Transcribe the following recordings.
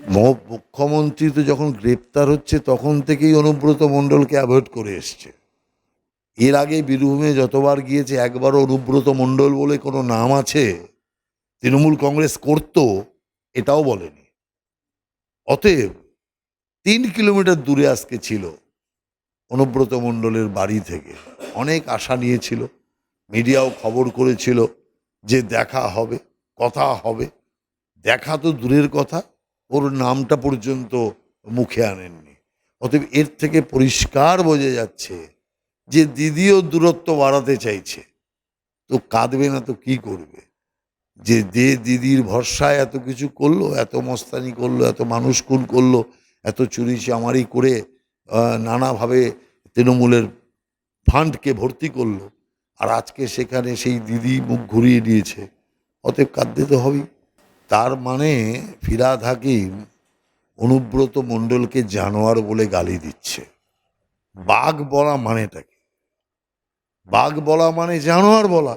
মুখ্যমন্ত্রী তো যখন গ্রেপ্তার হচ্ছে তখন থেকেই অনুব্রত মণ্ডলকে অ্যাভয়েড করে এসছে। এর আগে বীরভূমে যতবার গিয়েছে একবারও অনুব্রত মণ্ডল বলে কোনো নাম আছে তৃণমূল কংগ্রেস করতো এটাও বলেনি। অতএব 3 কিলোমিটার দূরে আজকে ছিল অনুব্রত মণ্ডলের বাড়ি থেকে। অনেক আশা নিয়েছিল, মিডিয়াও খবর করেছিল যে দেখা হবে, কথা হবে। দেখা তো দূরের কথা, ওর নামটা পর্যন্ত মুখে আনেননি। অতএব এর থেকে পরিষ্কার বোঝা যাচ্ছে যে দিদিও দূরত্ব বাড়াতে চাইছে। তো কাঁদবে না তো কি করবে? যে দিদির ভরসায় এত কিছু করলো, এত মস্তানি করলো, এত মানুষ খুন করলো, এত চুরি চামারি করে নানাভাবে তৃণমূলের ফান্ডকে ভর্তি করলো, আর আজকে সেখানে সেই দিদি মুখ ঘুরিয়ে দিয়েছে। অতএব কাঁদতে তো হবেই। তার মানে ফিরহাদ হাকিম অনুব্রত মণ্ডলকে জানোয়ার বলে গালি দিচ্ছে। বাঘ বলা মানেটা কি? বাঘ বলা মানে জানোয়ার বলা।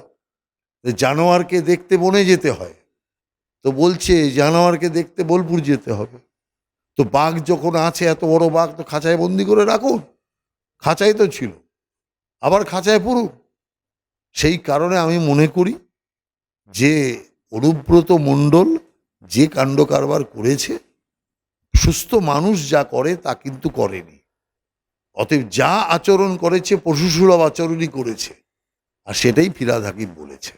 জানোয়ারকে দেখতে বনে যেতে হয়, তো বলছে জানোয়ারকে দেখতে বোলপুর যেতে হবে। তো বাঘ যখন আছে, এত বড় বাঘ, তো খাঁচায় বন্দি করে রাখুন। খাঁচায় তো ছিল, আবার খাঁচায় পুরুন। সেই কারণে আমি মনে করি যে অনুব্রত মণ্ডল যে কাণ্ড কারবার করেছে, সুস্থ মানুষ যা করে তা কিন্তু করেনি। অতএব যা আচরণ করেছে পশুসুলভ আচরণই করেছে, আর সেটাই ফিরহাদ হাকিম বলেছে।